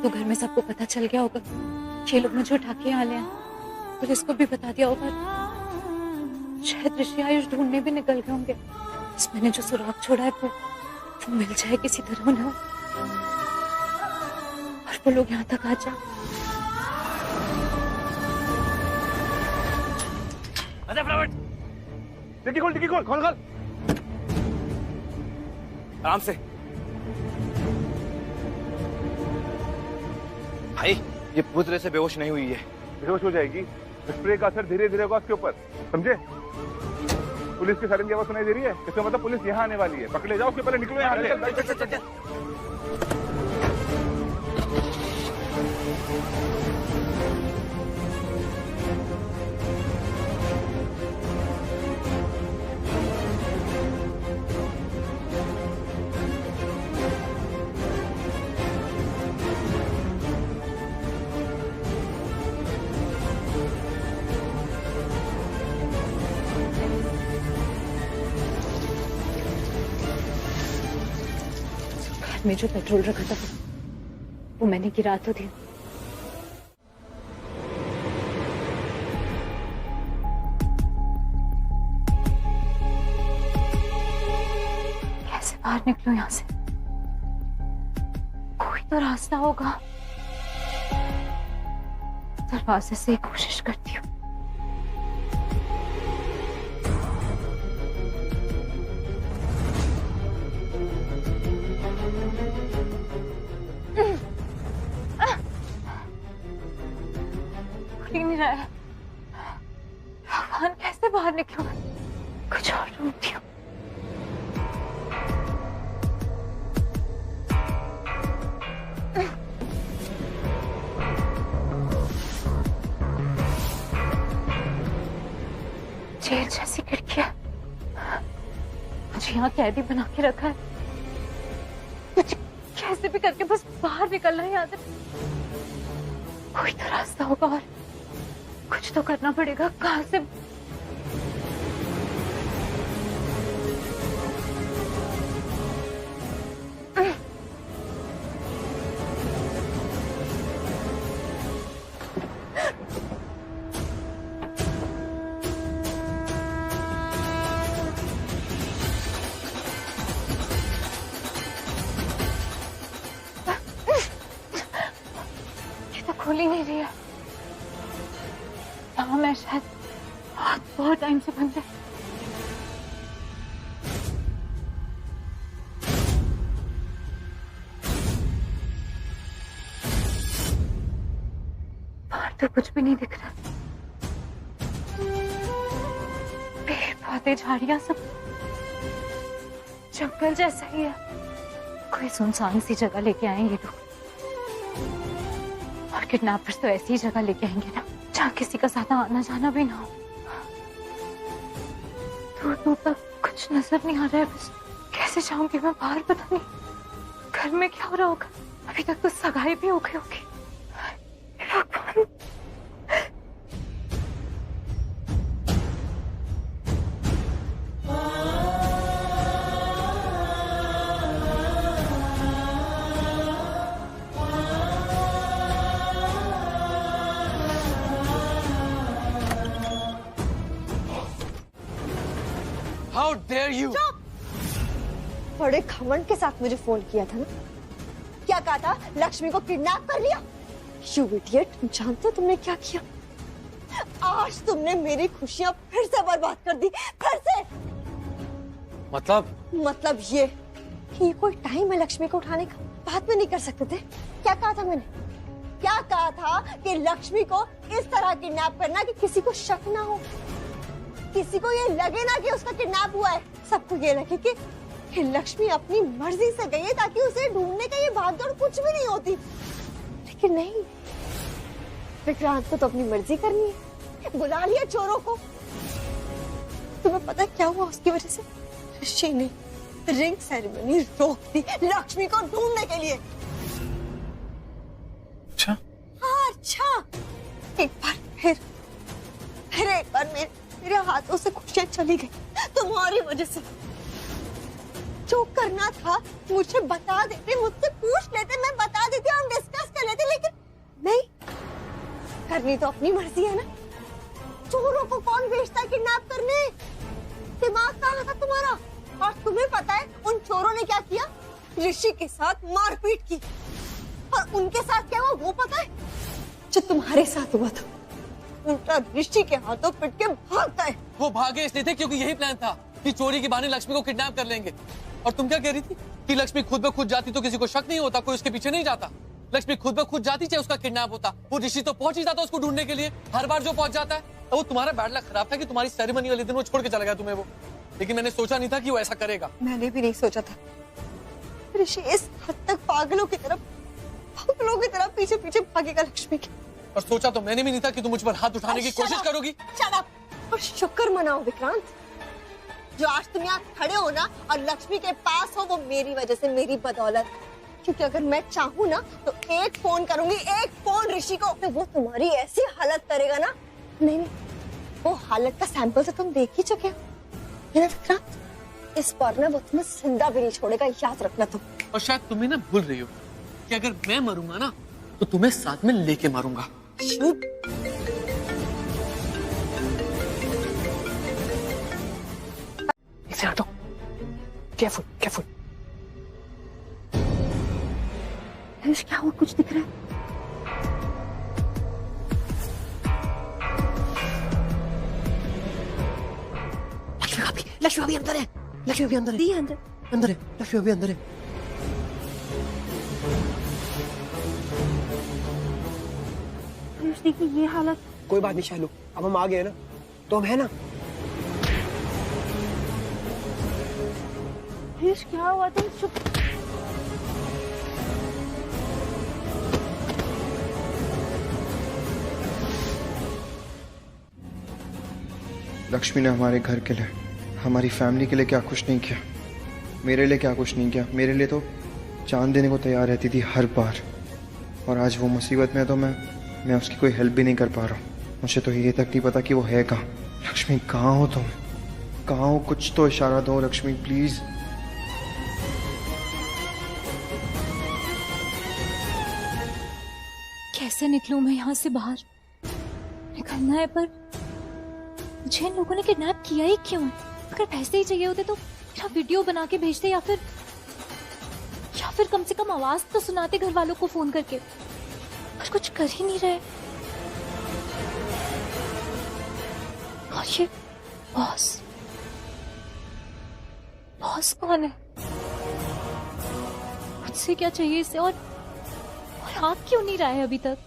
तो घर में सबको पता चल गया होगा, ये लोग मुझे उठा के यहाँ ले आए। पुलिस को भी बता दिया होगा, शायद ऋषि आयुष ढूंढने भी निकल गए होंगे। बस मैंने जो सुराग छोड़ा है वो मिल जाए किसी तरह उन्हें, और वो लोग यहाँ तक आ जाए। डिक्की खोल खोल। आराम से भाई, ये पूरी तरह से बेहोश नहीं हुई है। बेहोश हो जाएगी, स्प्रे का असर धीरे धीरे होगा उसके ऊपर, समझे? पुलिस की सायरन की आवाज सुनाई दे रही है, इसका मतलब पुलिस यहाँ आने वाली है। पकड़े जाओ, उसके पहले निकलो यहाँ से। में जो पेट्रोल रखा था वो मैंने गिरा तो दिया। कैसे बाहर निकलूं यहाँ से? कोई तो रास्ता होगा। दरवाजे से ही कोशिश करती हूँ। नहीं रहा है। भगवान, कैसे बाहर निकलूं? कुछ और ढूंढती हूँ। जेल जैसी खिड़कियां, मुझे यहाँ कैदी बना के रखा है। कुछ कैसे भी करके बस बाहर निकलना है यहाँ से। कोई तो रास्ता होगा और कुछ तो करना पड़ेगा। कहां से? ये तो खुल ही नहीं रही है। हाँ, मैं शायद बहुत टाइम से बंद है। बाहर तो कुछ भी नहीं दिख रहा। पेड़ पौधे झाड़ियां सब जंगल जैसा ही है। कोई सुनसान सी जगह लेके आएंगे लोग, और किडनैपर्स तो ऐसी ही जगह लेके आएंगे ना जहाँ किसी का ज्यादा आना जाना भी ना हो। दूर दूर तक कुछ नजर नहीं आ रहा है। बस कैसे जाऊंगी मैं बाहर? पता नहीं घर में क्या हो रहा होगा। अभी तक तो सगाई भी हो गई होगी। भगवान, How dare you? बड़े घमंड के साथ मुझे फोन किया था ना। क्या कहा था? लक्ष्मी को किडनैप कर लिया। You idiot, तुम जानते हो तुमने क्या किया? आज तुमने मेरी खुशियां फिर से बर्बाद कर दी। फिर से। मतलब ये कि कोई टाइम है लक्ष्मी को उठाने का? बात भी नहीं कर सकते थे? क्या कहा था मैंने? क्या कहा था कि लक्ष्मी को इस तरह किडनैप करना कि किसी को शक ना हो, किसी को ये लगे ना कि उसका किडनैप हुआ है। सबको ये लगे कि लक्ष्मी अपनी मर्जी से गई है ताकि उसे ढूंढने का ये भागदौड़ कुछ भी नहीं होती। लेकिन नहीं, विक्रांत को तो अपनी मर्जी करनी है। बुला लिया चोरों को। तुम्हें पता क्या हुआ उसकी वजह से? ऋषि ने रिंग सेरेमनी रोक दी लक्ष्मी को ढूंढने के लिए। अच्छा? हाँ, अच्छा। एक बार फिर एक बार मेरे हाथों से खुशियां चली गई तुम्हारी वजह से। जो करना था मुझे बता देते, मुझसे पूछ लेते, मैं बता देती, हम डिस्कस कर लेते, लेकिन नहीं, करनी तो अपनी मर्जी है ना। चोरों को कौन भेजता है किडनैप करने? दिमाग कहाँ था तुम्हारा? और तुम्हें पता है उन चोरों ने क्या किया? ऋषि के साथ मारपीट की, और उनके साथ क्या हुआ वो पता है? जो तुम्हारे साथ हुआ था, उल्टा ऋषि के हाथों पिट के भाग गए। वो भागे इसलिए थे क्योंकि यही प्लान था कि चोरी के बहाने लक्ष्मी को किडनैप कर लेंगे। और तुम क्या कह रही थी कि लक्ष्मी खुद ब खुद जाती तो किसी को शक नहीं होता, कोई उसके पीछे नहीं जाता। लक्ष्मी खुद ब खुद जाती चाहे उसका किडनैप होता, वो ऋषि तो पहुंच ही जाता उसको ढूंढने के लिए। हर बार जो पहुंच जाता है, तो वो तुम्हारा बैड लक खराब था कि तुम्हारी सेरेमनी वाले दिन वो छोड़ के चला गया तुम्हें वो। लेकिन मैंने सोचा नहीं था कि वो ऐसा करेगा। मैंने भी नहीं सोचा था ऋषि इस हद तक पागलों की तरह पीछे पीछे भागेगा लक्ष्मी के। और सोचा तो मैंने भी नहीं था कि तुम मुझ पर हाथ उठाने की कोशिश करोगी। Shut up. और शुक्र मनाओ विक्रांत, जो आज तुम यहाँ खड़े हो ना और लक्ष्मी के पास हो, वो मेरी वजह से, मेरी बदौलत। क्योंकि अगर मैं चाहूँ ना तो एक फोन करूंगी, एक फोन ऋषि को, तो वो तुम्हारी ऐसी हालत करेगा ना। नहीं, वो हालत का सैंपल तो तुम देख ही चुके हो है ना विक्रांत। इस बार ना वो तुम्हें जिंदा भी नहीं छोड़ेगा, याद रखना तुम। और शायद तुम्हें ना भूल रही हो कि अगर मैं मरूंगा ना तो तुम्हें साथ में लेके मारूंगा। इसे हटो। Careful careful. क्या हुआ? कुछ दिख रहा है? लक्ष्मी अभी अंदर है। लक्ष्मी अभी अंदर है। अंदर है। लक्ष्मी अभी अंदर है। देखिए ये हालत। कोई बात नहीं शालू, अब हम आ गए ना तो हम है ना। क्या हुआ? तुम चुप। लक्ष्मी ने हमारे घर के लिए, हमारी फैमिली के लिए क्या कुछ नहीं किया, मेरे लिए क्या कुछ नहीं किया। मेरे लिए तो जान देने को तैयार रहती थी हर बार, और आज वो मुसीबत में है तो मैं उसकी कोई हेल्प भी नहीं कर पा रहा हूँ। मुझे तो ये तक नहीं पता कि वो है कहाँ। लक्ष्मी कहाँ हो तुम? कहाँ हो? कुछ तो इशारा दो लक्ष्मी प्लीज। कैसे निकलूं मैं यहाँ से बाहर? निकलना है पर मुझे इन लोगों ने किडनैप किया ही क्यों? अगर पैसे ही चाहिए होते तो मेरा वीडियो बना के भेजते, या फिर कम से कम आवाज तो सुनाते घर वालों को फोन करके। पर कुछ कर ही नहीं रहे। और ये बॉस कौन है? मुझसे क्या चाहिए इसे? और आ क्यों नहीं रहा है अभी तक?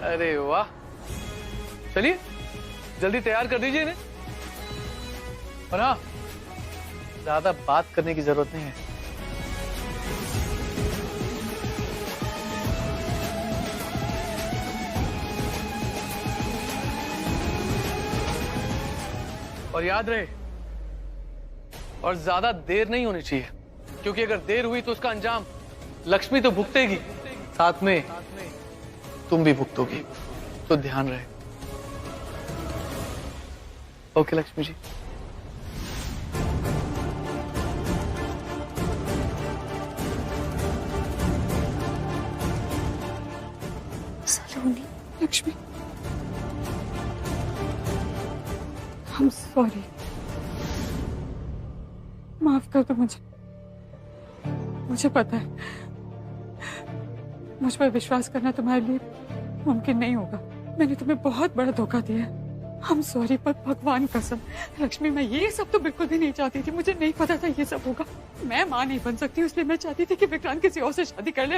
अरे वाह, चलिए जल्दी तैयार कर दीजिए इन्हें। और हाँ, ज्यादा बात करने की जरूरत नहीं है। और याद रहे, और ज्यादा देर नहीं होनी चाहिए, क्योंकि अगर देर हुई तो उसका अंजाम लक्ष्मी तो भुगतेगी, साथ में तुम भी भुगतोगी। तो ध्यान रहे। Okay Lakshmi ji. Saloni, Lakshmi, I'm sorry। माफ कर दो मुझे। मुझे पता है मुझ पर विश्वास करना तुम्हारे लिए मुमकिन नहीं होगा। मैंने तुम्हें बहुत बड़ा धोखा दिया है। I'm sorry, पर भगवान कसम लक्ष्मी, मैं ये सब तो बिल्कुल भी नहीं चाहती थी। मुझे नहीं पता था ये सब होगा। मैं माँ नहीं बन सकती, इसलिए मैं चाहती थी कि विक्रांत किसी और से शादी कर ले,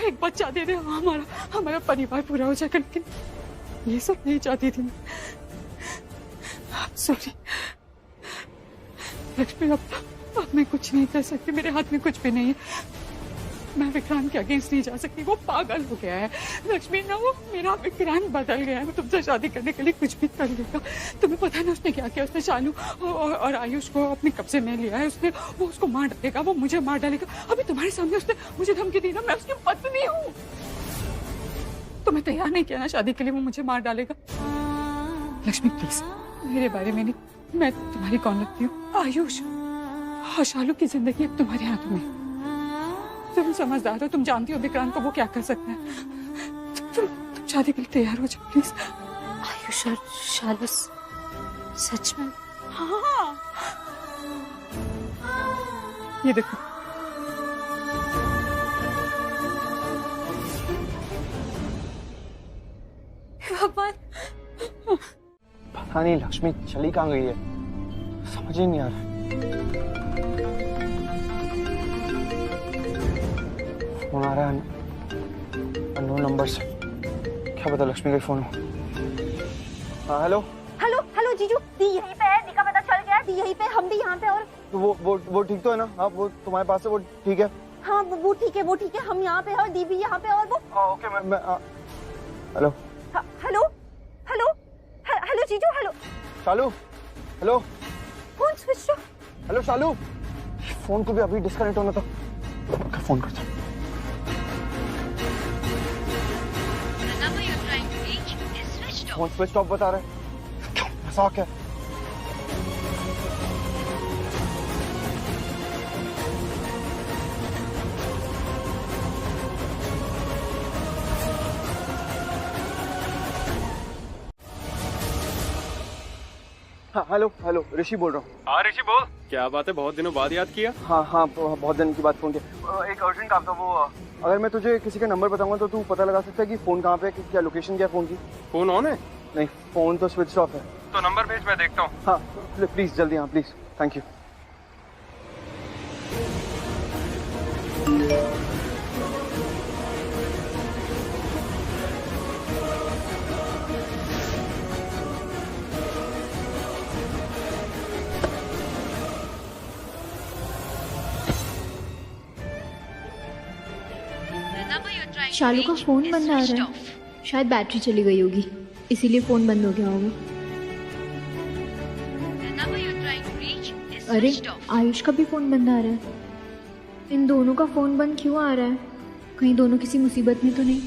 एक बच्चा दे दे, हमारा परिवार पूरा हो जाएगा। लेकिन ये सब नहीं चाहती थी। सॉरी लक्ष्मी, अब मैं कुछ नहीं कर सकती। मेरे हाथ में कुछ भी नहीं है। मैं विक्रांत के अगेंस्ट नहीं जा सकती। वो पागल हो गया है लक्ष्मी ना। वो मेरा विक्रांत बदल गया है। वो तुमसे शादी करने के लिए कुछ भी कर लेगा। तुम्हें पता है ना उसने क्या किया? उसने शालू और आयुष को अपने कब्जे में लिया है। वो उसको मार डालेगा, वो मुझे मार डालेगा। अभी तुम्हारे सामने उसने मुझे धमकी दी ना, मैं उसकी पत्नी हूँ। तुम्हें तैयार नहीं किया ना शादी के लिए, वो मुझे मार डालेगा। लक्ष्मी प्लीज, मेरे बारे में नहीं, मैं तुम्हारी कौन लगती हूँ? आयुष और शालू की जिंदगी अब तुम्हारे हाथ में। तुम समझदार हो, तुम जानती हो विक्रांत को वो क्या कर सकता है। तुम शादी के लिए तैयार हो जाओ प्लीज। आयुष और शालू सच में? हाँ, ये देखो, भगवान। पता नहीं लक्ष्मी चली कहाँ गई है, समझ ही नहीं आ रहा। फोन आ रहा है अननोन नंबर से। क्या पता लक्ष्मी का ही फोन हो। हाँ हेलो हेलो हेलो जीजू, दी यहीं पे है। दी का पता चल गया है। दी यहीं पे, हम भी यहाँ पे। और तो वो ठीक तो है ना? हाँ वो तुम्हारे पास है, वो ठीक है? हाँ वो ठीक है, वो ठीक है। हम यहाँ पे है और दी भी यहाँ पे। और वो ओके मैं हेलो हेलो हेलो हेलो जीजू, hello Shalu, hello phone switch off. Hello Shalu, phone को भी अभी डिस्कनेक्ट होना था। फोन करता हूँ। फोन स्विच ऑफ बता रहा है। क्यों? मजाक है। हाँ हेलो ऋषि बोल रहा हूँ। हाँ ऋषि बोल। क्या बात है, बहुत दिनों बाद याद किया। हाँ बहुत दिन की बात फोन किया। एक अर्जेंट काम था। वो अगर मैं तुझे किसी का नंबर बताऊंगा तो तू पता लगा सकता है कि फोन कहाँ पे है, क्या लोकेशन क्या फोन की? फोन ऑन है? नहीं, फोन तो स्विच ऑफ है। तो नंबर भेज, मैं देखता हूँ। हाँ प्लीज जल्दी। हाँ प्लीज, थैंक यू। शालू का फोन बंद आ रहा है। शायद बैटरी चली गई होगी, इसीलिए फोन बंद हो गया होगा। अरे आयुष का भी फोन बंद आ रहा है। इन दोनों का फोन बंद क्यों आ रहा है? कहीं दोनों किसी मुसीबत में तो नहीं?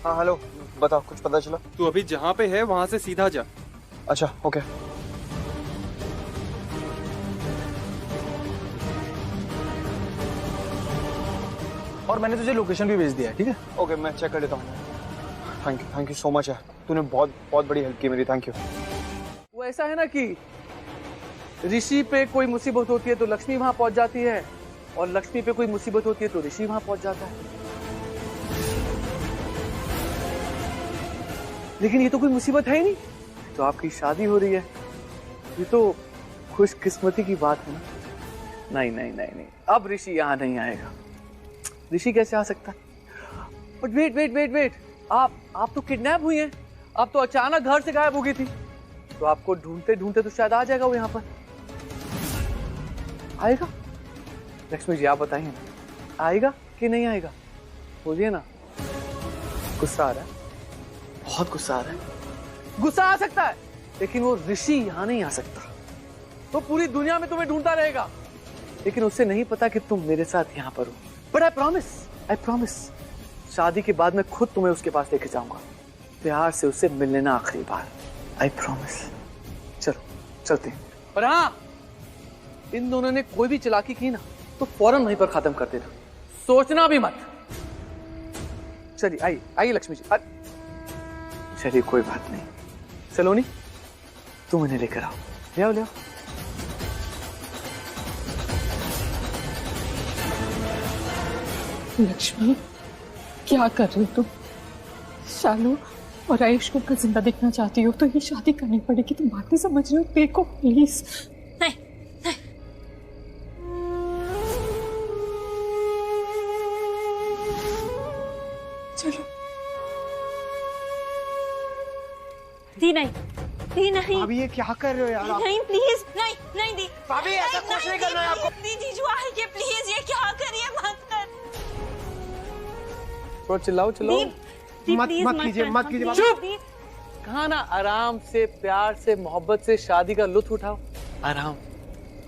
हाँ हेलो, बताओ, कुछ पता चला? तू अभी जहाँ पे है वहाँ से सीधा जा। अच्छा ओके। और मैंने तुझे लोकेशन भी भेज दिया है, ठीक है? ओके मैं चेक कर लेता हूँ। थैंक यू सो मच यार, तूने बहुत बड़ी हेल्प की मेरी। Thank you. वो ऐसा है ना कि ऋषि पे कोई मुसीबत होती है तो लक्ष्मी वहां पहुंच जाती है, और लक्ष्मी पे कोई मुसीबत होती है तो ऋषि वहां पहुंच जाता है। लेकिन ये तो कोई मुसीबत है ही नहीं, तो आपकी शादी हो रही है। ये तो खुशकिस्मती की बात है ना। नहीं, अब ऋषि यहाँ नहीं आएगा। ऋषि कैसे आ सकता है? But wait wait wait wait, आप तो किडनैप हुई हैं, आप तो अचानक घर से गायब हो गई थी, तो आपको ढूंढते ढूंढते तो शायद आ जाएगा वो यहाँ पर। आएगा? लक्ष्मी जी आप बताइए ना, आएगा कि नहीं आएगा? बोलिए ना। गुस्सा आ रहा है, बहुत गुस्सा आ रहा है। गुस्सा आ सकता है, लेकिन वो ऋषि यहाँ नहीं आ सकता। वो पूरी दुनिया में तुम्हें ढूंढता रहेगा, लेकिन उसे नहीं पता कि तुम मेरे साथ यहाँ पर हो। बट आई प्रॉमिस, शादी के बाद मैं खुद तुम्हें उसके पास लेके जाऊंगा, प्यार से उससे मिलने ना आखिरी बार। I promise. चलो चलते हैं। पर हाँ, इन दोनों ने कोई भी चालाकी की ना तो फौरन वहीं पर खत्म कर देना, सोचना भी मत। चलिए आइए आइए लक्ष्मी जी। चलिए कोई बात नहीं, सलोनी तुम इन्हें लेकर आओ, ले आओ ले आओ। लक्ष्मी क्या कर रही हो तुम? शालू और आयुष को अगर जिंदा देखना चाहती हो तो ये शादी करनी पड़ेगी। तुम बात नहीं समझ रही हो, देखो प्लीज। नहीं, चलो। दी नहीं, दी नहीं। अभी ये क्या कर रहे हो यार आप? नहीं प्लीज, नहीं नहीं दी। भाभी ऐसा कुछ नहीं करना है आपको। दी जीजू आइए प्लीज, ये क्या करिए मत कर। थोड़ा चिल्लाओ चिल्लाओ। मत कीजिए। चुप। कहा ना आराम से, प्यार से, मोहब्बत से शादी का लुत्फ उठाओ, आराम।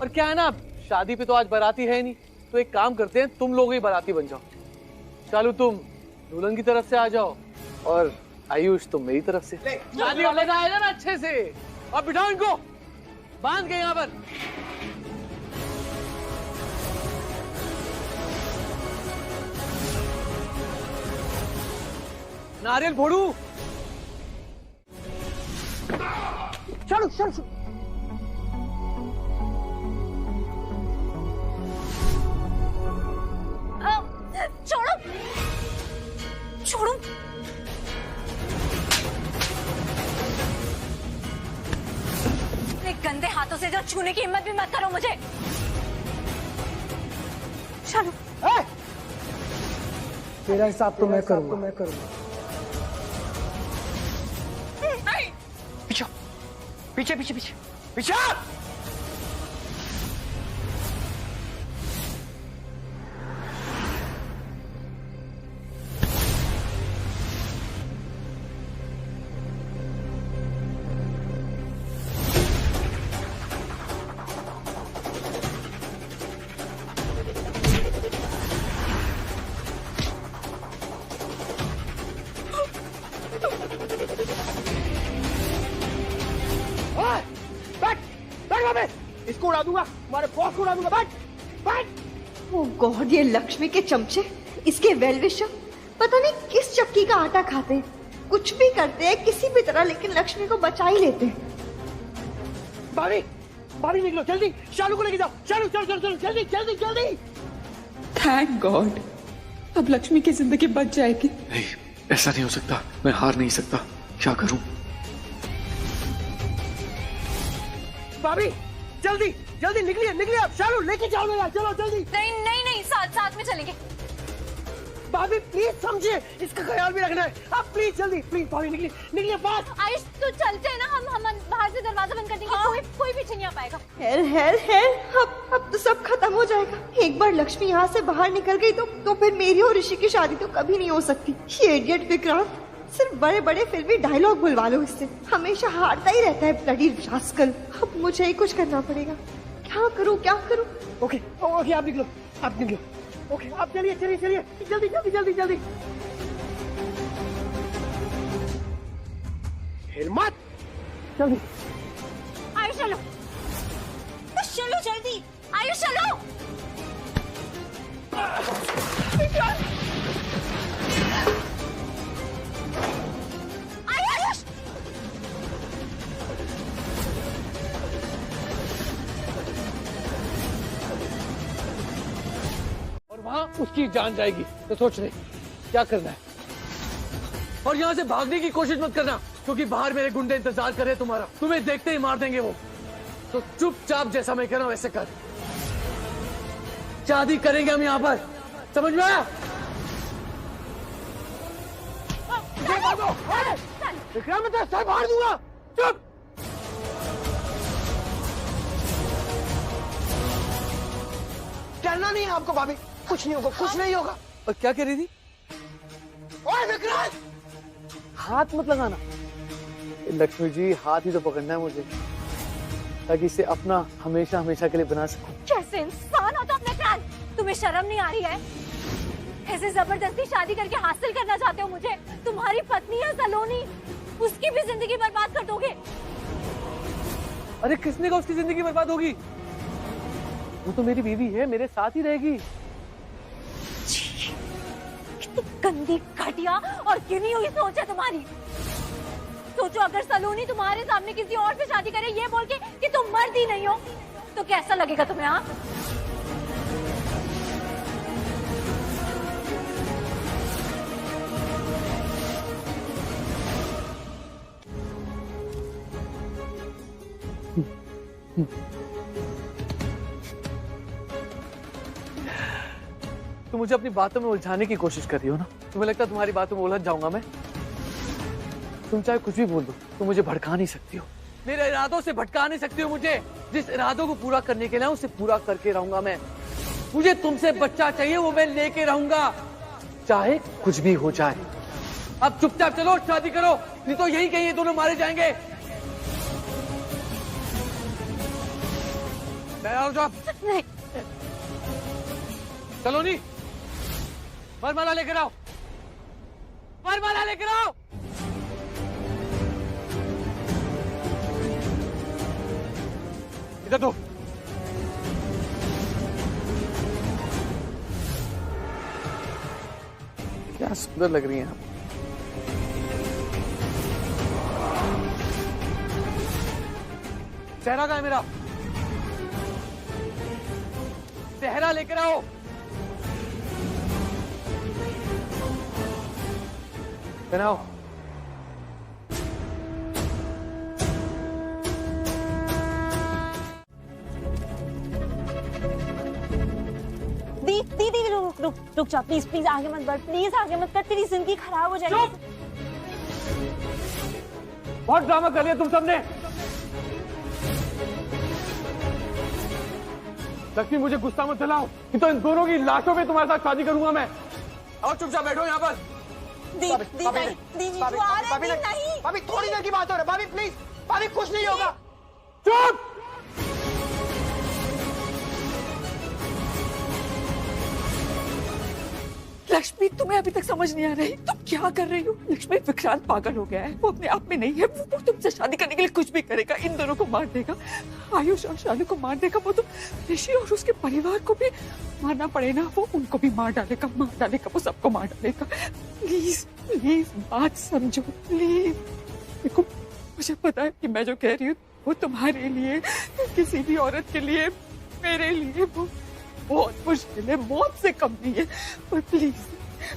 और क्या है ना, शादी पे तो आज बाराती है नहीं, तो एक काम करते हैं, तुम लोग ही बाराती बन जाओ। चालू तुम दुल्हन की तरफ से आ जाओ और आयुष तुम मेरी तरफ से। शादी का मजा आएगा ना अच्छे से। अब बिठाओ इनको, बांध के यहाँ पर। नारियल फोड़ू। चलो। छोड़ो छोड़ो। गंदे हाथों से जो छूने की हिम्मत भी मत करो मुझे। चलो। तेरा हिसाब तो मैं करूंगा। पीछे। इसको उड़ा दूंगा, तुम्हारे बॉस को उड़ा दूंगा। बैठ। ओह गॉड, ये लक्ष्मी के चमचे, इसके वेल विशर पता नहीं किस चक्की का आटा खाते हैं। कुछ भी करते हैं किसी भी तरह, लेकिन लक्ष्मी को बचा ही लेते हैं। भाभी निकलो जल्दी, शालू को लेके जाओ। शालू चलो जल्दी। थैंक गॉड, अब लक्ष्मी की जिंदगी बच जाएगी। नहीं, ऐसा नहीं हो सकता, मैं हार नहीं सकता। क्या करूं? भाभी जल्दी निकलिए आप। शालू लेके जाओ ना यार, चलो जल्दी। नहीं, साथ में चलेंगे। भाभी प्लीज समझिए, इसका ख्याल भी रखना है। आप प्लीज जल्दी, प्लीज भाभी निकलिए बात। आयुष तो चलते हैं ना, हम बाहर से दरवाजा बंद कर देंगे। कोई पीछे नहीं आ पाएगा। हेल अब तो सब खत्म हो जाएगा। एक बार लक्ष्मी यहाँ से बाहर निकल गई तो फिर मेरी और ऋषि की शादी तो कभी नहीं हो सकती। ये इडियट विक्रांत सिर्फ बड़े फिल्मी डायलॉग बुलवा लो इससे, हमेशा हारता ही रहता है ब्लडी रास्कल। अब मुझे ही कुछ करना पड़ेगा। क्या करूं? ओके आप निकलो। ओके आप चलिए जल्दी। हिल मत, जल्दी। आयुष चलो जल्दी। आयुष चलो। आयुष और वहां उसकी जान जाएगी, तो सोच रहे क्या करना है। और यहाँ से भागने की कोशिश मत करना, क्योंकि बाहर मेरे गुंडे इंतजार कर रहे हैं तुम्हारा। तुम्हें देखते ही मार देंगे वो। तो चुपचाप जैसा मैं कह रहा हूं वैसे कर। शादी करेंगे हम यहाँ पर, समझ में आया? विक्रम मैं तेरा सर फाड़ दूंगा। चुप। डरना नहीं है आपको भाभी, कुछ नहीं होगा, कुछ नहीं होगा। और क्या कह रही थी? ओए विक्रांत, हाथ मत लगाना। लक्ष्मी जी हाथ ही तो पकड़ना है मुझे, ताकि इसे अपना हमेशा हमेशा के लिए बना सकूं। कैसे इंसान हो तुम विक्रांत? तुम्हें शर्म नहीं आ रही है? ऐसे जबरदस्ती शादी करके हासिल करना चाहते हो मुझे? तुम्हारी पत्नी है सलोनी, उसकी भी जिंदगी बर्बाद कर दोगे। अरे किसने कहा उसकी जिंदगी बर्बाद होगी? वो तो मेरी बीवी है, मेरे साथ ही रहेगी। कितनी गंदी, घटिया और गिनी हुई सोच है तुम्हारी। सोचो अगर सलोनी तुम्हारे सामने किसी और से शादी करे ये बोल के कि तुम मर्द ही नहीं हो, तो कैसा लगेगा तुम्हें? हाँ, तुम मुझे अपनी बातों में उलझाने की कोशिश कर रही हो ना? तुम्हें लगता है तुम्हारी बातों में उलझ जाऊंगा मैं? तुम चाहे कुछ भी बोल दो, तुम मुझे भड़का नहीं सकती हो। मेरे इरादों से भटका नहीं सकती हो मुझे। जिस इरादों को पूरा करने के लिए उसे पूरा करके रहूंगा मैं। मुझे तुमसे बच्चा चाहिए, वो मैं लेके रहूंगा, चाहे कुछ भी हो जाए। अब चुपचाप चलो, शादी करो, नहीं तो यही कहीं ये दोनों मारे जाएंगे। तैयार हो जाओ। नहीं। सलोनी, वरमाला लेकर आओ, वरमाला लेकर आओ। इधर दो। क्या सुंदर लग रही हैं आप। चेहरा कहाँ है मेरा? चेहरा लेकर आओ। पहनाओ। दीदी रुक जा प्लीज, प्लीज आगे मत बढ़, प्लीज आगे मत कर, तेरी जिंदगी खराब हो जाएगी। बहुत ड्रामा कर लिया तुम सबने। लक्ष्मी मुझे गुस्सा मत दिलाओ, नहीं तो इन दोनों की लाशों पे तुम्हारे साथ शादी करूंगा मैं। और चुपचाप बैठो यहाँ पर। नहीं, थोड़ी देर की बात हो रही है। भाभी प्लीज, भाभी कुछ नहीं होगा। चुप। लक्ष्मी, तुम्हें अभी तक समझ नहीं आ रही तुम क्या कर रही हो? लक्ष्मी, विक्रांत पागल हो गया है, वो अपने आप में नहीं है। वो तुमसे शादी करने के लिए कुछ भी करेगा, इन दोनों को मार देगा, आयुष और शालू को मार देगा। वो तो ऋषि और उसके परिवार को भी मारना पड़े ना, वो उनको भी मार डालेगा, वो सबको मार डालेगा। प्लीज प्लीज बात समझो प्लीज। देखो, मुझे पता है कि मैं जो कह रही हूँ वो तुम्हारे लिए, किसी भी औरत के लिए, मेरे लिए वो बहुत मुश्किल है, मौत से कम नहीं है। पर प्लीज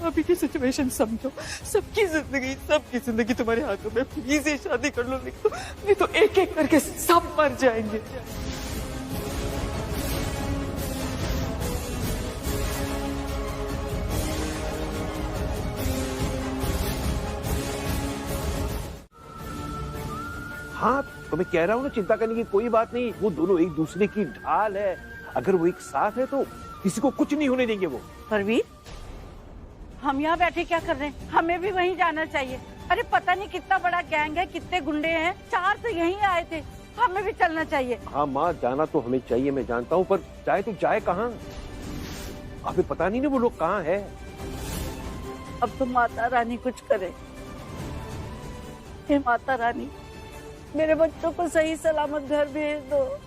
अभी की सिचुएशन समझो। सबकी जिंदगी तुम्हारे हाथों में। प्लीज ये शादी कर लो, नहीं तो एक एक करके सब मर जाएंगे। हाँ, तो मैं कह रहा हूँ ना, चिंता करने की कोई बात नहीं। वो दोनों एक दूसरे की ढाल है। अगर वो एक साथ है तो किसी को कुछ नहीं होने देंगे वो। परवीन, हम यहाँ बैठे क्या कर रहे हैं? हमें भी वहीं जाना चाहिए। अरे पता नहीं कितना बड़ा गैंग है, कितने गुंडे हैं, 4 तो यहीं आए थे, हमें भी चलना चाहिए। हाँ माँ, जाना तो हमें चाहिए, मैं जानता हूँ, पर जाए तो जाए कहाँ? अभी पता नहीं ना वो लोग कहाँ है। अब तो माता रानी कुछ करे। हे माता रानी, मेरे बच्चों को सही सलामत घर भेज दो।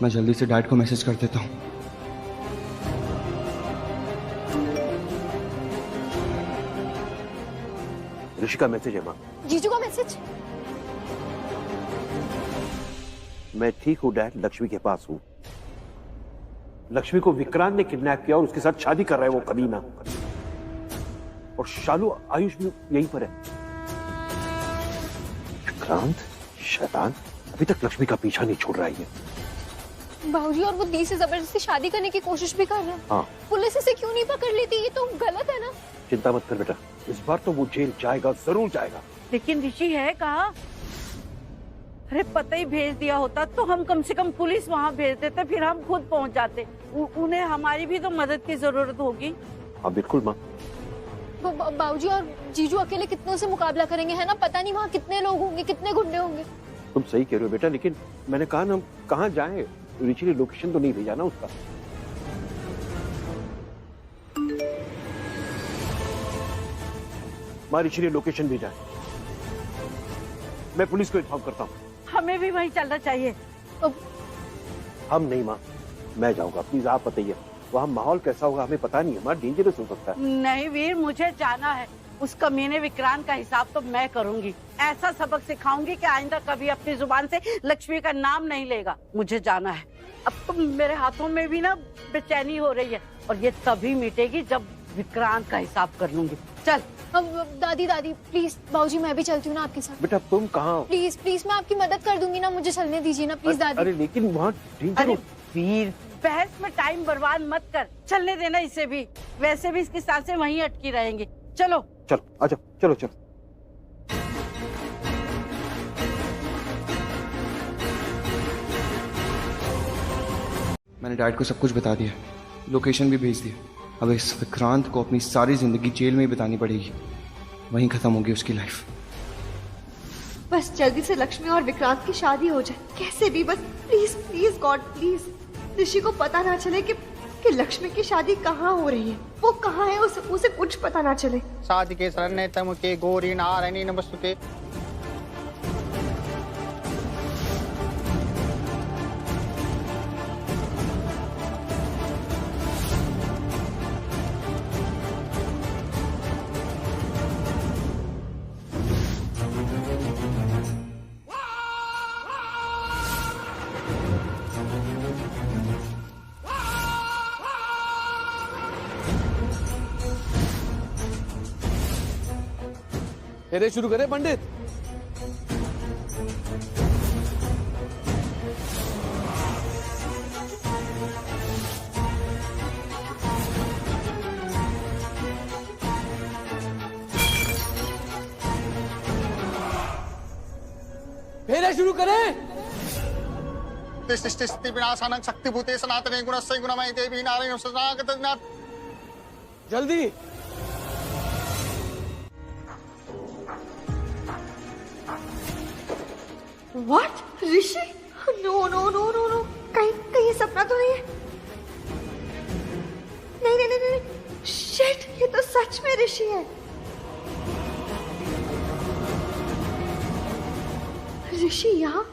मैं जल्दी से डैड को मैसेज कर देता हूँ। ऋषि का मैसेज है माँ। जीजू का मैसेज? मैं ठीक हूँ डैड, लक्ष्मी के पास हूँ। लक्ष्मी को विक्रांत ने किडनैप किया और उसके साथ शादी कर रहा है वो कमीना। और शालू, आयुष भी यहीं पर है। विक्रांत शैतान अभी तक लक्ष्मी का पीछा नहीं छोड़ रहा है। बाबूजी, और वो दी से जबरदस्ती शादी करने की कोशिश भी कर रहा है। हाँ। पुलिस इसे क्यों नहीं पकड़ लेती? ये तो गलत है ना। चिंता मत कर बेटा, इस बार तो वो जेल जाएगा, जरूर जाएगा। लेकिन ऋषि है कहाँ? अरे पता ही भेज दिया होता तो हम कम से कम पुलिस वहाँ भेज देते, फिर हम खुद पहुँच जाते। उन्हें हमारी भी तो मदद की जरूरत होगी। हाँ बिल्कुल माँ। बाबूजी और जीजू अकेले कितनों से मुकाबला करेंगे, है ना? पता नहीं वहाँ कितने लोग होंगे, कितने गुंडे होंगे। तुम सही कह रहे हो बेटा, लेकिन मैंने कहा ना हम कहाँ जाएं? ऋषि ने लोकेशन तो नहीं भेजा ना उसका। माँ ऋषि ने लोकेशन भेजा है, मैं पुलिस को इन्फॉर्म करता हूँ। हमें भी वहीं चलना चाहिए। हम नहीं माँ, मैं जाऊंगा, प्लीज आप बताइए वहाँ माहौल कैसा होगा, हमें पता नहीं है माँ, डेंजरस हो सकता है। नहीं वीर, मुझे जाना है। उस कमीने विक्रांत का हिसाब तो मैं करूंगी। ऐसा सबक सिखाऊंगी कि आइंदा कभी अपनी जुबान से लक्ष्मी का नाम नहीं लेगा। मुझे जाना है। अब तो मेरे हाथों में भी ना बेचैनी हो रही है, और ये तभी मिटेगी जब विक्रांत का हिसाब कर लूंगी। चल। दादी प्लीज, बाबूजी मैं भी चलती हूँ ना आपके साथ। बेटा तुम कहाँ? प्लीज मैं आपकी मदद कर दूंगी ना, मुझे चलने दीजिए ना प्लीज दादी। अरे लेकिन वहाँ अरे वीर, बहस में टाइम बर्बाद मत कर, चलने देना इसे भी। वैसे भी इसकी सांसें वहीं अटकी रहेंगी। चलो चलो, आजा, चलो चलो। मैंने डैड को सब कुछ बता दिया, लोकेशन भी भेज दिया। अब इस विक्रांत को अपनी सारी जिंदगी जेल में ही बितानी पड़ेगी, वहीं खत्म होगी उसकी लाइफ। बस जल्दी से लक्ष्मी और विक्रांत की शादी हो जाए, कैसे भी, बस प्लीज प्लीज गॉड प्लीज। ऋषि को पता ना चले कि लक्ष्मी की शादी कहाँ हो रही है, वो कहाँ है, उसे कुछ पता ना चले। साधिके शरण्ये त्र्यंबके गौरी नारायणी नमस्तुते। फेरे शुरू करें पंडित? फेरे शुरू करें? स्थिति विनाशानं शक्तिभूते सनातने गुणस्य गुणमयी देवी नारायण सदागत। जल्दी। What? ऋषि? No. कहीं सपना तो नहीं है? नहीं। Shit, ये तो सच में ऋषि है। ऋषि यहाँ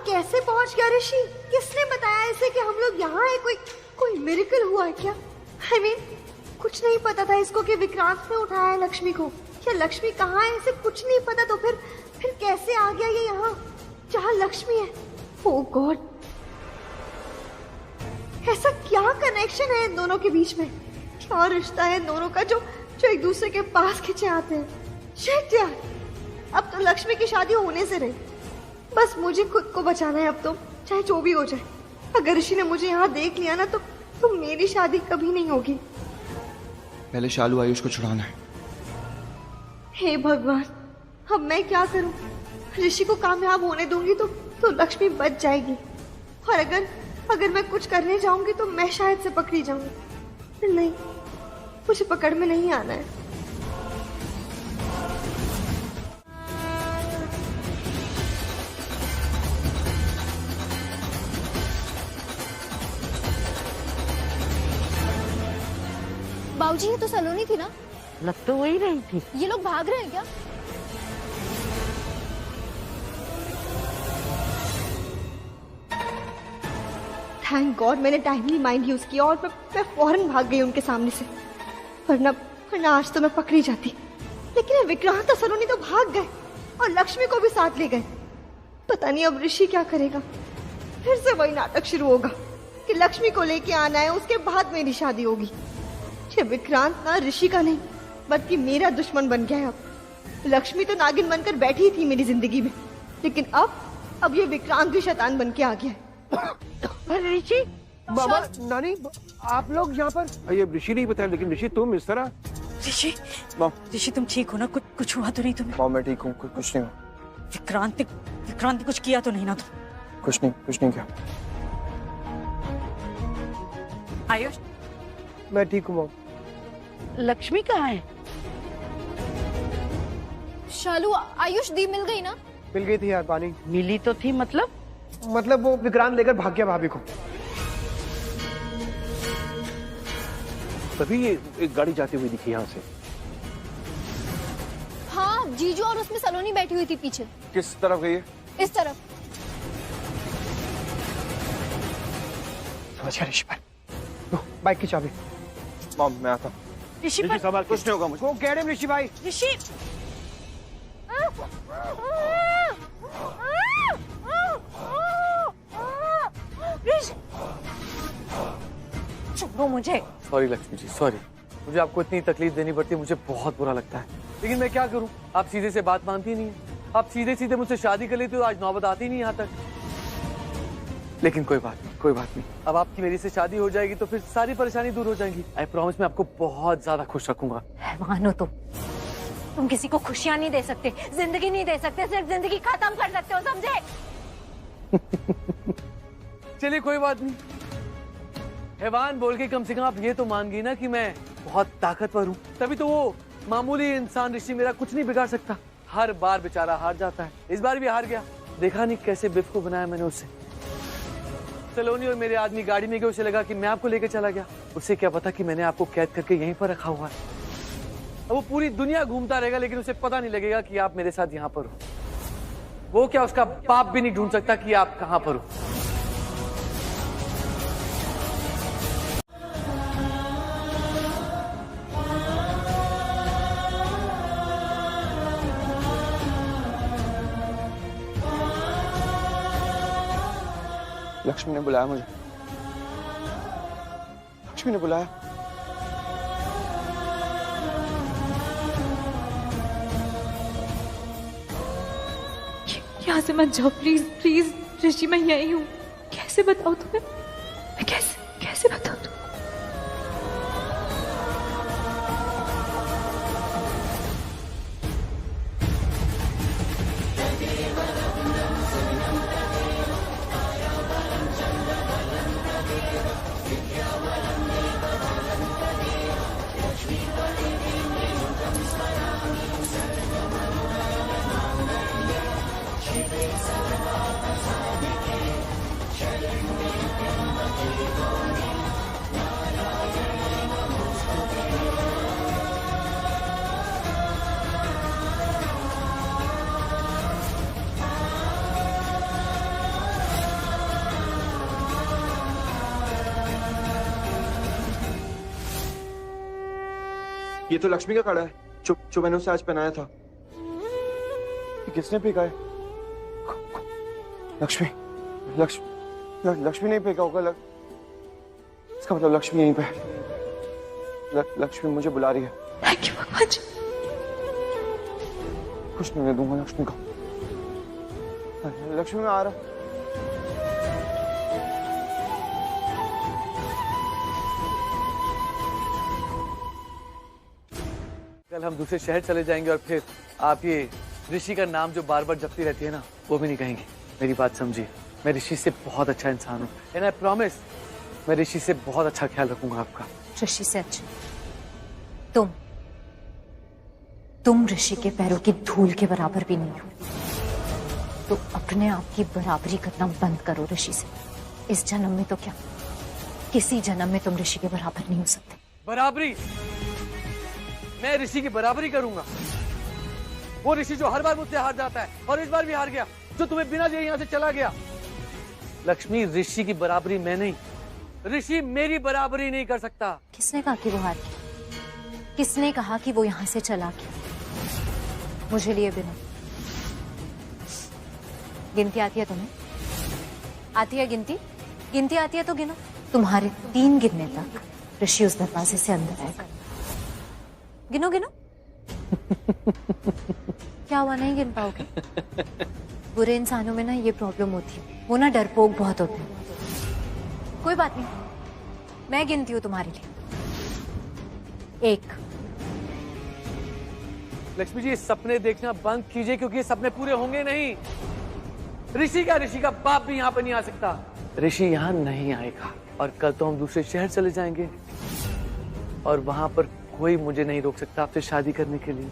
कैसे पहुंच गया ऋषि? किसने बताया इसे कि हम लोग यहाँ हैं? कोई मिरेकल हुआ है क्या? I mean, कुछ नहीं पता था इसको कि विक्रांत ने उठाया है लक्ष्मी को। क्या लक्ष्मी कहाँ है इसे कुछ नहीं पता, तो फिर कैसे आ गया ये यहाँ जहाँ लक्ष्मी है? ओह गॉड, ऐसा क्या कनेक्शन है इन दोनों के बीच में? क्या रिश्ता है इन दोनों का जो एक दूसरे के पास खिंचे आते हैं? शिट यार, अब तो लक्ष्मी की शादी होने से रही, बस मुझे खुद को बचाना है अब तो, चाहे जो भी हो जाए। अगर ऋषि ने मुझे यहाँ देख लिया ना तो मेरी शादी कभी नहीं होगी। पहले शालू आयुष को छुड़ाना है। हे भगवान, अब मैं क्या करूं? ऋषि को कामयाब होने दूंगी तो लक्ष्मी बच जाएगी, और अगर मैं कुछ करने जाऊंगी तो मैं शायद से पकड़ी जाऊंगी। नहीं, मुझे पकड़ में नहीं आना है। बाबूजी ये तो सलोनी थी ना? लग तो वही रही थी। ये लोग भाग रहे हैं क्या? थैंक गॉड मैंने टाइमली माइंड यूज किया और मैं फौरन भाग गई उनके सामने से, वरना आज तो मैं पकड़ी जाती। लेकिन विक्रांत और सलोनी तो भाग गए और लक्ष्मी को भी साथ ले गए। पता नहीं अब ऋषि क्या करेगा। फिर से वही नाटक शुरू होगा कि लक्ष्मी को लेके आना है, उसके बाद मेरी शादी होगी। ये विक्रांत ना ऋषि का नहीं बल्कि मेरा दुश्मन बन गया है। अब लक्ष्मी तो नागिन बनकर बैठी थी मेरी जिंदगी में, लेकिन अब ये विक्रांत भी शैतान बन के आ गया है। ऋषि, बाबा, नानी, आप लोग यहाँ पर? ये ऋषि नहीं बताया, लेकिन ऋषि तुम इस तरह ऋषि मॉम ऋषि तुम ठीक हो ना? कुछ हुआ तो नहीं तुम्हें? मॉम मैं ठीक हूँ, कुछ नहीं हुआ। विक्रांत ने कुछ किया तो नहीं ना तुम? कुछ नहीं किया। आयुष, मैं ठीक हूँ मॉम। लक्ष्मी कहाँ है? शालू आयुष दी मिल गई ना? मिल गई थी यार पानी। मिली तो थी मतलब वो विक्रांत लेकर भाग गया भाभी को। तभी ये एक गाड़ी जाती हुई दिखी यहाँ से। हाँ, जीजू और उसमें सलोनी बैठी हुई थी पीछे। किस तरफ गई है? इस तरफ। समझ गया ऋषि पर। बाइक की चाबी। मॉम मैं आता हूँ। ऋषि पर सवाल कुछ नहीं होगा मुझे। वो कह रहे ऋषि भाई। ऋषि छोड़ो मुझे। Sorry Lakshmi ji, sorry. मुझे आपको इतनी तकलीफ देनी पड़ती है, मुझे बहुत बुरा लगता है, लेकिन मैं क्या करूं? आप सीधे से बात मानती नहीं है। आप सीधे सीधे मुझसे शादी कर लेते हो, आज नौबत आती नहीं यहाँ तक। लेकिन कोई बात नहीं। अब आपकी मेरी से शादी हो जाएगी तो फिर सारी परेशानी दूर हो जाएगी। आई प्रॉमिस, मैं आपको बहुत ज्यादा खुश रखूंगा। हैवान हो तुम किसी को खुशियां नहीं दे सकते, जिंदगी नहीं दे सकते, सिर्फ जिंदगी खत्म कर सकते हो, समझे? चलिए कोई बात नहीं। हैवान बोल के कम से कम आप ये तो मान गई ना कि मैं बहुत ताकतवर हूँ। तभी तो वो मामूली इंसान ऋषि मेरा कुछ नहीं बिगाड़ सकता। हर बार बेचारा हार जाता है, इस बार भी हार गया। देखा नहीं कैसे बेवकूफ बनाया मैंने उसे। सलोनी और मेरे आदमी गाड़ी में गए, उसे लगा कि मैं आपको लेकर चला गया। उसे क्या पता कि मैंने आपको कैद करके यहीं पर रखा हुआ है। वो पूरी दुनिया घूमता रहेगा, लेकिन उसे पता नहीं लगेगा कि आप मेरे साथ यहाँ पर हो। वो क्या, उसका बाप भी नहीं ढूंढ सकता कि आप कहाँ पर हो। लक्ष्मी ने बुलाया मुझे। लक्ष्मी ने बुलाया। यहाँ से मत जाओ प्लीज ऋषि, मैं यही हूँ। कैसे बताऊँ तुम्हें? मैं कैसे बताऊँ तुम्हें? ये तो लक्ष्मी का कड़ा है जो मैंने उसे आज पहनाया था। ये किसने फेंका है? लक्ष्मी नहीं फेंका होगा। इसका मतलब लक्ष्मी यहीं पे है। लक्ष्मी मुझे बुला रही है। थैंक यू भगवान जी। कुछ नहीं दूंगा लक्ष्मी को। लक्ष्मी मैं आ रहा। कल हम दूसरे शहर चले जाएंगे और फिर आप ये ऋषि का नाम जो बार बार जपती रहती है ना, वो भी नहीं कहेंगे। मेरी बात समझिए, मैं ऋषि से बहुत अच्छा इंसान हूँ, एंड आई प्रॉमिस मैं ऋषि से बहुत अच्छा ख्याल रखूंगा आपका। ऋषि से अच्छा तुम ऋषि के पैरों की धूल के बराबर भी नहीं हो। तो अपने आप की बराबरी करना बंद करो ऋषि से। इस जन्म में तो क्या, किसी जन्म में तुम ऋषि के बराबर नहीं हो सकते। बराबरी? मैं ऋषि की बराबरी करूंगा? वो ऋषि जो हर बार मुझसे हार जाता है और इस बार भी हार गया, जो तुम्हें बिना दिए यहाँ से चला गया। लक्ष्मी, ऋषि की बराबरी मैं नहीं, ऋषि मेरी बराबरी नहीं कर सकता। किसने कहा कि वो हार गया? किसने कहा कि वो यहाँ से चला गया? मुझे लिए बिना। गिनती आती है तुम्हें? आती है गिनती? गिनती आती है तो गिनो। तुम्हारे 3 गिनने तक ऋषि उस दरवाजे से अंदर आएगा। गिनो गिनो। क्या हुआ, नहीं गिन पाओगे? बुरे इंसानों में ना ये प्रॉब्लम होती है, वो ना डरपोक बहुत होते हैं। कोई बात नहीं, मैं गिनती हूँ तुम्हारे लिए। 1 लक्ष्मी जी, ये सपने देखना बंद कीजिए, क्योंकि ये सपने पूरे होंगे नहीं। ऋषि का बाप भी यहाँ पर नहीं आ सकता। ऋषि यहाँ नहीं आएगा और कल तो हम दूसरे शहर चले जाएंगे और वहां पर कोई मुझे नहीं रोक सकता आपसे शादी करने के लिए।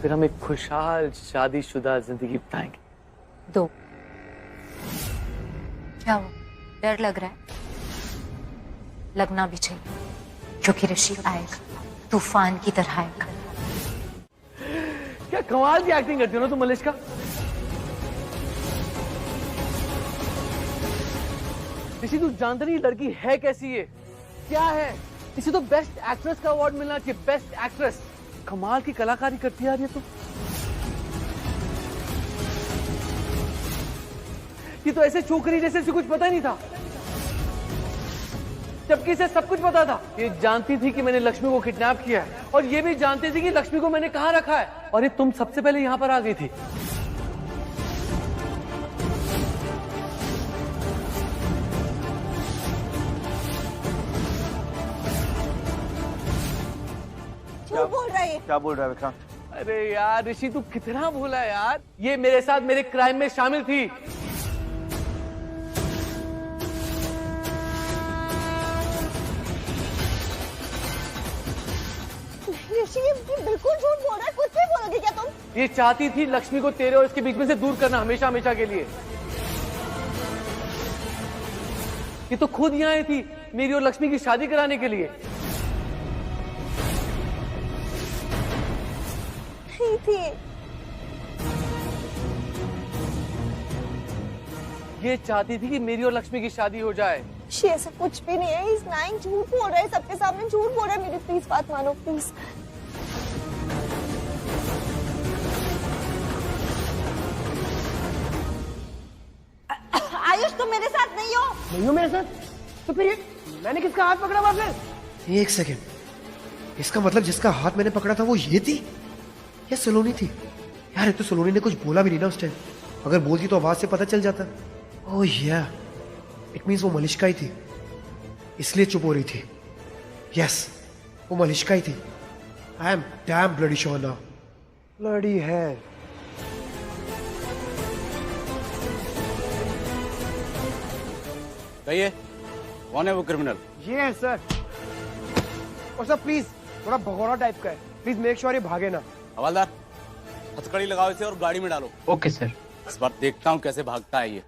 फिर हम एक खुशहाल शादीशुदा जिंदगी बिताएंगे। दो। क्या हुआ, डर लग रहा है? लगना भी चाहिए, क्योंकि ऋषि आएगा, तूफान की तरह आएगा। क्या कमाल की एक्टिंग करती हो ना तुम मलिष्का। ऋषि, तू जानता नहीं लड़की है कैसी है, क्या है। इसे तो बेस्ट एक्ट्रेस का अवार्ड मिलना चाहिए, बेस्ट एक्ट्रेस। कमाल की कलाकारी करती है यार ये तो। ये तो ऐसे छोकरी जैसे इसे कुछ पता नहीं था, जबकि इसे सब कुछ पता था। ये जानती थी कि मैंने लक्ष्मी को किडनैप किया है और ये भी जानती थी कि लक्ष्मी को मैंने कहाँ रखा है, और ये तुम सबसे पहले यहाँ पर आ गई थी। बोल रहा है? क्या बोल रहा है विक्रांत? अरे यार ऋषि, तू कितना भूला है यार। ये मेरे साथ मेरे क्राइम में शामिल थी। ऋषि, ये बिल्कुल झूठ बोल रहा है। कुछ भी बोलोगे क्या तुम? ये चाहती थी लक्ष्मी को तेरे और इसके बीच में से दूर करना, हमेशा हमेशा के लिए। ये तो खुद यहाँ आई थी मेरी और लक्ष्मी की शादी कराने के लिए। नहीं थी। ये चाहती थी कि मेरी और लक्ष्मी की शादी हो जाए। ऋषि, ऐसा कुछ भी नहीं है। इस नाइन झूठ बोल रहा है, सबके सामने झूठ बोल रहा है। मेरी प्लीज बात मानो, प्लीज। आयुष, तुम मेरे साथ नहीं हो। नहीं हो मेरे साथ? तो फिर ये मैंने किसका हाथ पकड़ा वहां पे? एक सेकेंड, इसका मतलब जिसका हाथ मैंने पकड़ा था वो ये थी या सलोनी थी? यार, तो सलोनी ने कुछ बोला भी नहीं ना उस टाइम। अगर बोलती तो आवाज से पता चल जाता। ओह या, इट मीन्स वो मलिष्का ही थी, इसलिए चुप हो रही थी। यस, वो मलिष्का ही थी। I am damn bloody sure now. Bloody है। कहिए, कौन है वो क्रिमिनल? ये है सर। और सर प्लीज, थोड़ा भगोड़ा टाइप का है, प्लीज मेक श्योर ये भागे ना। हवलदार, हथकड़ी लगाओ इसे और गाड़ी में डालो। Okay sir. इस बार देखता हूँ कैसे भागता है ये।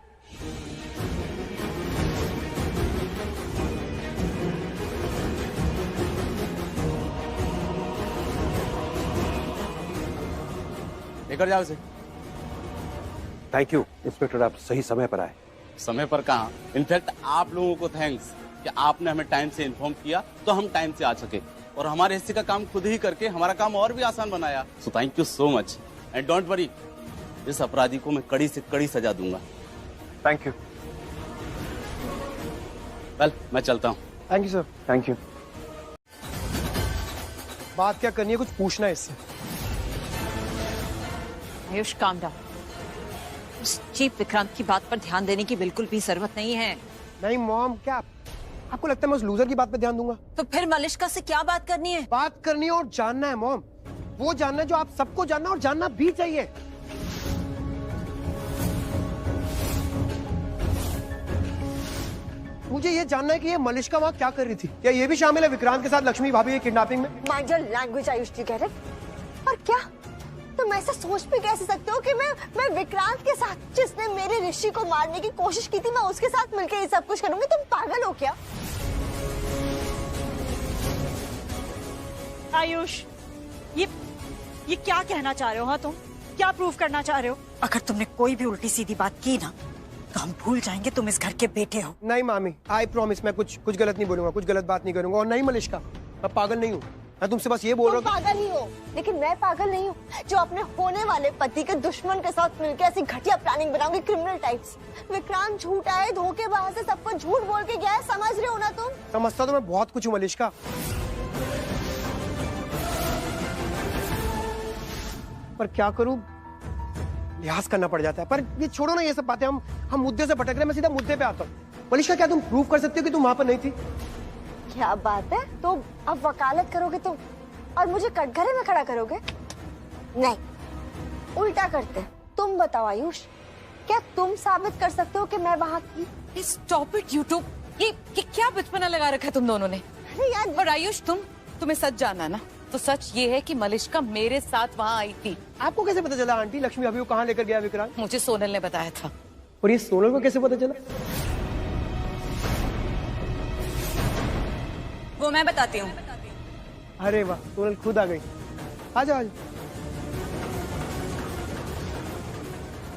लेकर जाओ इसे। थैंक यू इंस्पेक्टर, आप सही समय पर आए। समय पर कहाँ, इनफैक्ट आप लोगों को थैंक्स कि आपने हमें टाइम से इन्फॉर्म किया तो हम टाइम से आ सके और हमारे हिस्से का काम खुद ही करके हमारा काम और भी आसान बनाया। So thank you so much and don't worry, इस अपराधी को मैं कड़ी से कड़ी सजा दूंगा। Thank you. वेल, मैं चलता हूँ। Thank you sir. Thank you. बात क्या करनी है, कुछ पूछना है इससे। Ayush, calm down. उस चीप विक्रांत की बात पर ध्यान देने की बिल्कुल भी जरूरत नहीं है। नहीं मॉम, क्या आपको लगता है मैं उस लूजर की बात पे ध्यान दूंगा? तो फिर मलिष्का से क्या बात करनी है? बात करनी है और जानना है मॉम, वो जानना है जो आप सबको जानना और जानना भी चाहिए। मुझे ये जानना है कि ये मलिष्का वहाँ क्या कर रही थी। क्या ये भी शामिल है विक्रांत के साथ लक्ष्मी भाभी की किडनैपिंग में? Mind your language Ayush, you get it? और क्या तुम ऐसा सोच भी कैसे सकते हो कि मैं विक्रांत के साथ, जिसने मेरे ऋषि को मारने की कोशिश की थी, मैं उसके साथ मिलकर ये सब कुछ करूंगी? तुम पागल हो क्या? आयुष, ये क्या कहना चाह रहे हो? हाँ, तुम क्या प्रूव करना चाह रहे हो? अगर तुमने कोई भी उल्टी सीधी बात की ना तो हम भूल जाएंगे तुम इस घर के बेटे हो। नहीं मामी, आई प्रॉमिस, मैं कुछ गलत नहीं बोलूंगा, कुछ गलत बात नहीं करूंगा। और नहीं मलिष्का, मैं पागल नहीं हूँ, मैं तुमसे बस ये बोल रहा हूँ। पागल ही हो, लेकिन मैं पागल नहीं हूँ जो अपने होने वाले पति के दुश्मन के साथ मिलकर ऐसी घटिया प्लानिंग बनाऊंगी। Criminal types. विक्रांत झूठा है, धोखेबाज है, सबको झूठ बोल के गया है, समझ रहे हो ना तुम? समझता तो मैं बहुत कुछ हूँ मलिष्का, पर क्या करूं, लिहाज करना पड़ जाता है। पर ये छोड़ो ना ये सब बातें, हम मुद्दे से भटक रहे हैं। मैं सीधा मुद्दे पे आता हूँ। मलिष्का, क्या तुम प्रूव कर सकते हो कि तुम वहां पर नहीं थी? क्या बात है, तो अब वकालत करोगे तुम और मुझे कटघरे में खड़ा करोगे? नहीं, उल्टा करते। तुम बताओ आयुष, क्या तुम साबित कर सकते हो कि मैं वहाँ थी? Stop it YouTube. ये क्या बचपना लगा रखा है तुम दोनों ने? अरे यार, और आयुष तुम्हें सच जानना है ना, तो सच ये है कि मलिश्का मेरे साथ वहाँ आई थी। आपको कैसे पता चला आंटी लक्ष्मी अभी वो कहाँ लेकर गया विक्रांत? मुझे सोनल ने बताया था। और ये सोनल को कैसे पता चला? वो मैं बताती हूँ। अरे वाह, सोनल खुद आ गई। आ जाओ।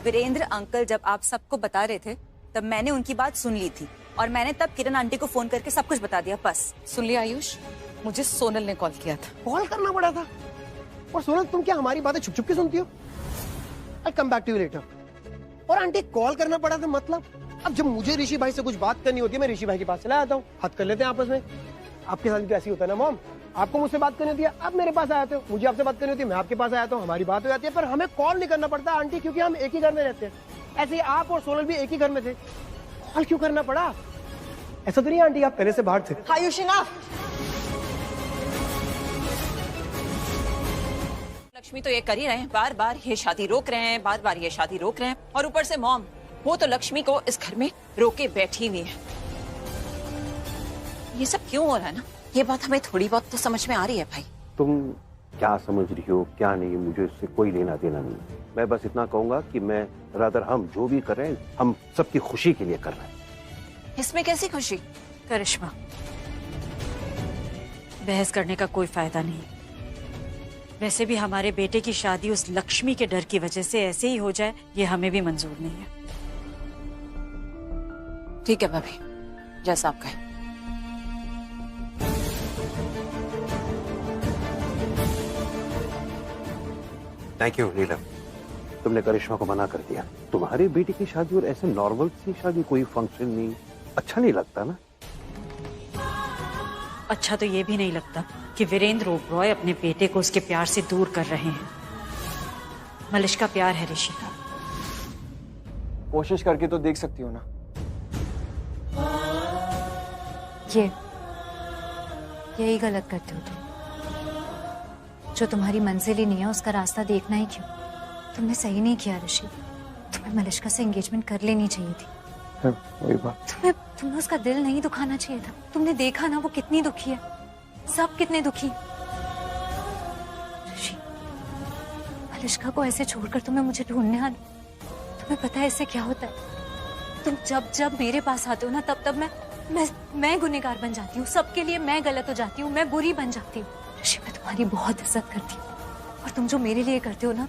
वीरेंद्र अंकल जब आप सबको बता रहे थे तब मैंने उनकी बात सुन ली थी और मैंने तब किरण आंटी को फोन करके सब कुछ बता दिया। बस सुन लिया आयुष, मुझे सोनल ने कॉल किया था। कॉल करना पड़ा था? और सोनल तुम क्या हमारी बातें छुप छुप के सुनती हो? I come back to you later. और आंटी कॉल करना पड़ा था मतलब? अब जब मुझे ऋषि भाई से कुछ बात करनी होती है मैं ऋषि भाई के पास चला आता हूँ, बात कर लेते हैं आपस में। आपके साथ भी ऐसी होता है ना मॉम, आपको मुझसे बात करनी होती है आप मेरे पास आते हो, मुझे आपसे बात करनी होती है मैं आपके पास आया हूँ, हमारी बात हो जाती है। पर हमें कॉल नहीं करना पड़ता आंटी, क्योंकि हम एक ही घर में रहते हैं। ऐसे ही आप और सोनल भी एक ही घर में थे, कॉल क्यों करना पड़ा? ऐसा तो नहीं आंटी आप पहले से बाहर थे? आयुष इनफ। लक्ष्मी तो ये कर ही रहे हैं, बार बार ये शादी रोक रहे हैं, बार बार ये शादी रोक रहे हैं। और ऊपर से मॉम, वो तो लक्ष्मी को इस घर में रोके बैठी हुई है। ये सब क्यों हो रहा है ना, ये बात हमें थोड़ी बहुत तो समझ में आ रही है भाई। तुम क्या समझ रही हो क्या नहीं, मुझे इससे कोई लेना देना नहीं। मैं बस इतना कहूंगा कि मैं रादर हम जो भी कर रहे हैं हम सबकी खुशी के लिए कर रहे हैं। इसमें कैसी खुशी? करिश्मा, बहस करने का कोई फायदा नहीं। वैसे भी हमारे बेटे की शादी उस लक्ष्मी के डर की वजह से ऐसे ही हो जाए, ये हमें भी मंजूर नहीं है। ठीक है भाभी, जैसा आप कहें। थैंक यू नीलम, तुमने करिश्मा को मना कर दिया। तुम्हारे बेटे की शादी और ऐसे नॉर्मल सी शादी, कोई फंक्शन नहीं, अच्छा नहीं लगता ना? अच्छा तो ये भी नहीं लगता कि वीरेंद्र ओबरॉय अपने बेटे को उसके प्यार से दूर कर रहे हैं। मलिश्का प्यार है ऋषि का। कोशिश करके तो देख सकती हो ना। यही गलत करते हो तुम। जो तुम्हारी मंजिल ही नहीं है उसका रास्ता देखना ही क्यों? तुमने सही नहीं किया ऋषि, तुम्हें मलिश्का से एंगेजमेंट कर लेनी चाहिए थी। वही बात। तुम्हें उसका दिल नहीं दुखाना चाहिए था। तुमने देखा ना वो कितनी दुखी है, सब कितने दुखी। ऋषि, मलिश्का को ऐसे छोड़कर तुम्हें मुझे ढूंढने आना, तुम्हें पता है इससे क्या होता है? तुम जब जब मेरे पास आते हो ना तब तब मैं गुनहगार बन जाती हूँ, सबके लिए मैं गलत हो जाती हूँ, मैं बुरी बन जाती हूँ। ऋषि, मैं तुम्हारी बहुत इज्जत करती हूँ और तुम जो मेरे लिए करते हो ना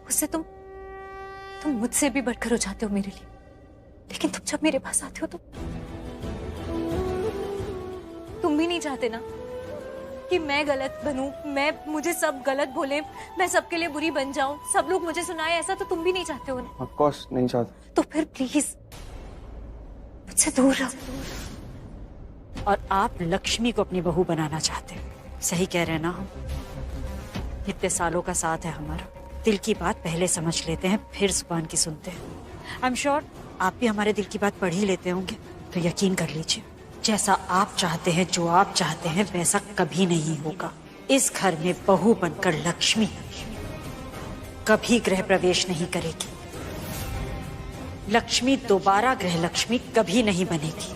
उससे तुम मुझसे भी बढ़कर हो जाते हो मेरे लिए। लेकिन तुम जब मेरे पास आते हो तो तुम भी नहीं चाहते ना कि मैं गलत बनूं, मुझे सब गलत बोले, मैं सबके लिए बुरी बन जाऊं, सब लोग मुझे सुनाए, ऐसा तो तुम भी नहीं चाहते हो ना? ऑफ कोर्स नहीं चाहते। तो फिर प्लीज मुझसे दूर रहो। और आप लक्ष्मी को अपनी बहू बनाना चाहते हैं, सही कह रहे हैं ना हम? इतने सालों का साथ है हमारा, दिल की बात पहले समझ लेते हैं फिर जुबान की सुनते हैं। आई एम श्योर आप भी हमारे दिल की बात पढ़ ही लेते होंगे, तो यकीन कर लीजिए जैसा आप चाहते हैं, जो आप चाहते हैं वैसा कभी नहीं होगा। इस घर में बहू बनकर लक्ष्मी कभी गृह प्रवेश नहीं करेगी। लक्ष्मी दोबारा गृह लक्ष्मी कभी नहीं बनेगी।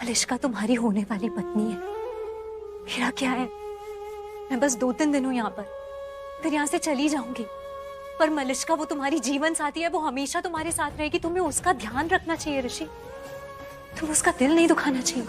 मलिश्का तुम्हारी होने वाली पत्नी है, मेरा क्या है? मैं बस 2-3 दिन हूँ यहाँ पर, फिर यहाँ से चली जाऊंगी। पर मलिश्का वो तुम्हारी जीवन साथी है, वो हमेशा तुम्हारे साथ रहेगी। तुम्हें उसका ध्यान रखना चाहिए ऋषि, तुम उसका दिल नहीं दुखाना चाहिए।